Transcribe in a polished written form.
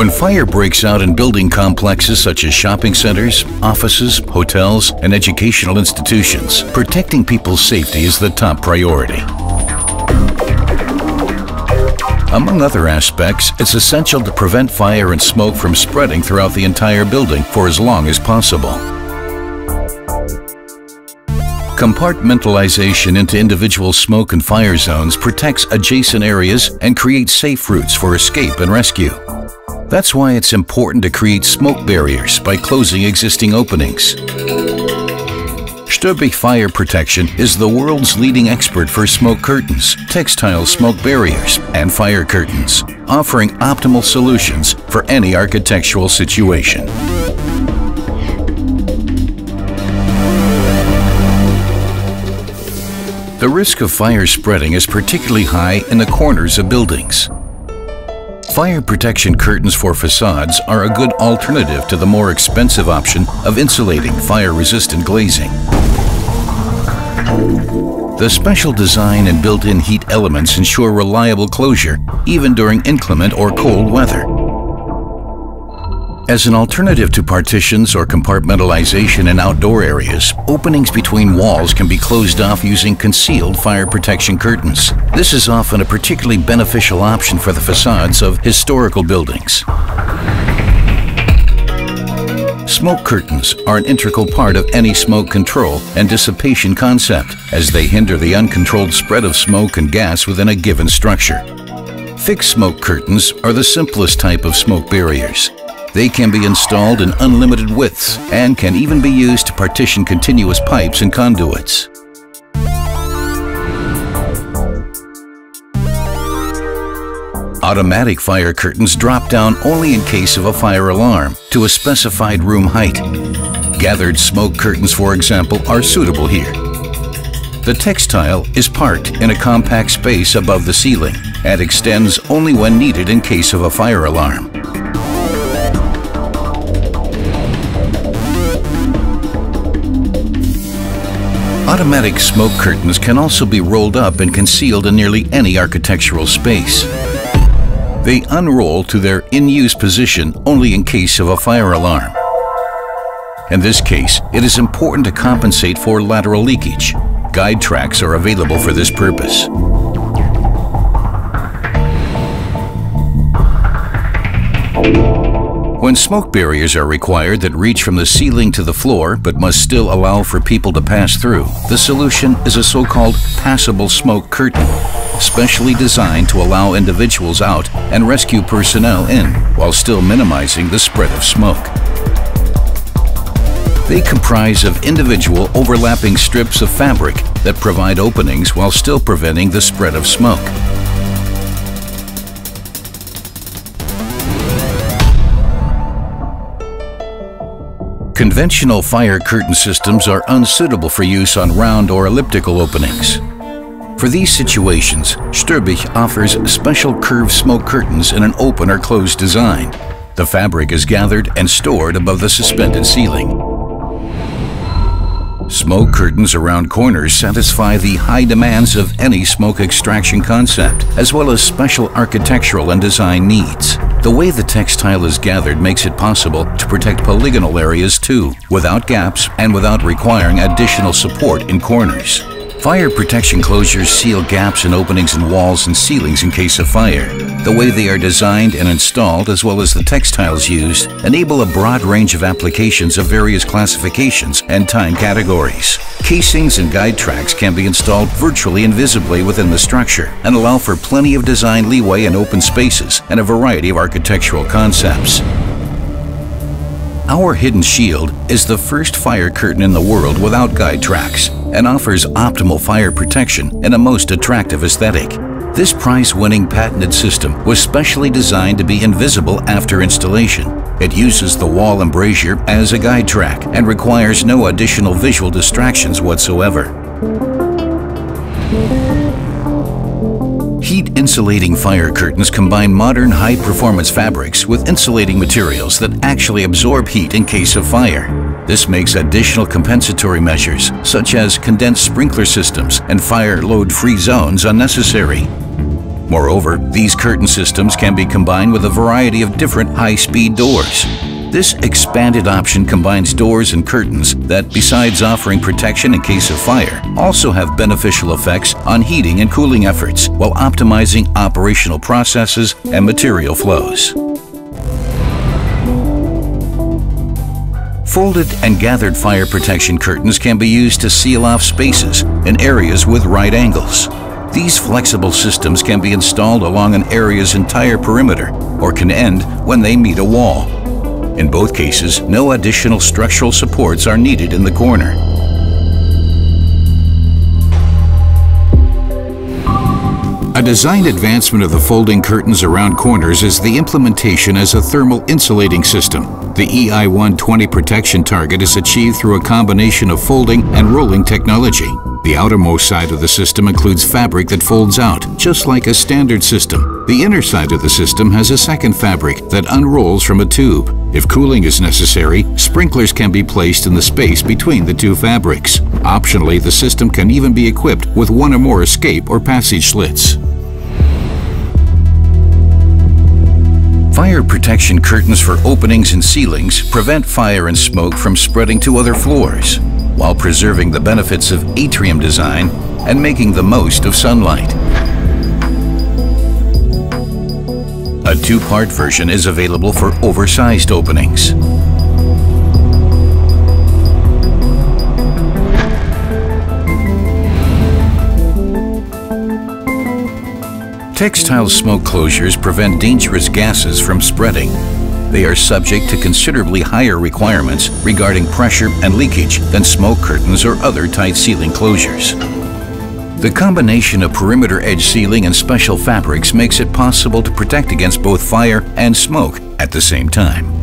When fire breaks out in building complexes such as shopping centers, offices, hotels, and educational institutions, protecting people's safety is the top priority. Among other aspects, it's essential to prevent fire and smoke from spreading throughout the entire building for as long as possible. Compartmentalization into individual smoke and fire zones protects adjacent areas and creates safe routes for escape and rescue. That's why it's important to create smoke barriers by closing existing openings. Stürbich Fire Protection is the world's leading expert for smoke curtains, textile smoke barriers, and fire curtains, offering optimal solutions for any architectural situation. The risk of fire spreading is particularly high in the corners of buildings. Fire protection curtains for facades are a good alternative to the more expensive option of insulating fire-resistant glazing. The special design and built-in heat elements ensure reliable closure even during inclement or cold weather. As an alternative to partitions or compartmentalization in outdoor areas, openings between walls can be closed off using concealed fire protection curtains. This is often a particularly beneficial option for the facades of historical buildings. Smoke curtains are an integral part of any smoke control and dissipation concept, as they hinder the uncontrolled spread of smoke and gas within a given structure. Fixed smoke curtains are the simplest type of smoke barriers. They can be installed in unlimited widths and can even be used to partition continuous pipes and conduits. Automatic fire curtains drop down only in case of a fire alarm to a specified room height. Gathered smoke curtains, for example, are suitable here. The textile is parked in a compact space above the ceiling and extends only when needed in case of a fire alarm. Automatic smoke curtains can also be rolled up and concealed in nearly any architectural space. They unroll to their in-use position only in case of a fire alarm. In this case, it is important to compensate for lateral leakage. Guide tracks are available for this purpose. When smoke barriers are required that reach from the ceiling to the floor but must still allow for people to pass through, the solution is a so-called passable smoke curtain, specially designed to allow individuals out and rescue personnel in while still minimizing the spread of smoke. They comprise of individual overlapping strips of fabric that provide openings while still preventing the spread of smoke. Conventional fire curtain systems are unsuitable for use on round or elliptical openings. For these situations, Stürbich offers special curved smoke curtains in an open or closed design. The fabric is gathered and stored above the suspended ceiling. Smoke curtains around corners satisfy the high demands of any smoke extraction concept, as well as special architectural and design needs. The way the textile is gathered makes it possible to protect polygonal areas too, without gaps and without requiring additional support in corners. Fire protection closures seal gaps and openings in walls and ceilings in case of fire. The way they are designed and installed, as well as the textiles used, enable a broad range of applications of various classifications and time categories. Casings and guide tracks can be installed virtually invisibly within the structure and allow for plenty of design leeway in open spaces and a variety of architectural concepts. Our Hidden Shield is the first fire curtain in the world without guide tracks and offers optimal fire protection and a most attractive aesthetic. This prize-winning patented system was specially designed to be invisible after installation. It uses the wall embrasure as a guide track and requires no additional visual distractions whatsoever. Heat-insulating fire curtains combine modern high-performance fabrics with insulating materials that actually absorb heat in case of fire. This makes additional compensatory measures, such as condensed sprinkler systems and fire load-free zones, unnecessary. Moreover, these curtain systems can be combined with a variety of different high-speed doors. This expanded option combines doors and curtains that, besides offering protection in case of fire, also have beneficial effects on heating and cooling efforts while optimizing operational processes and material flows. Folded and gathered fire protection curtains can be used to seal off spaces in areas with right angles. These flexible systems can be installed along an area's entire perimeter or can end when they meet a wall. In both cases, no additional structural supports are needed in the corner. A design advancement of the folding curtains around corners is the implementation as a thermal insulating system. The EI-120 protection target is achieved through a combination of folding and rolling technology. The outermost side of the system includes fabric that folds out, just like a standard system. The inner side of the system has a second fabric that unrolls from a tube. If cooling is necessary, sprinklers can be placed in the space between the two fabrics. Optionally, the system can even be equipped with one or more escape or passage slits. Fire protection curtains for openings and ceilings prevent fire and smoke from spreading to other floors, while preserving the benefits of atrium design and making the most of sunlight. A two-part version is available for oversized openings. Textile smoke closures prevent dangerous gases from spreading. They are subject to considerably higher requirements regarding pressure and leakage than smoke curtains or other tight sealing closures. The combination of perimeter edge sealing and special fabrics makes it possible to protect against both fire and smoke at the same time.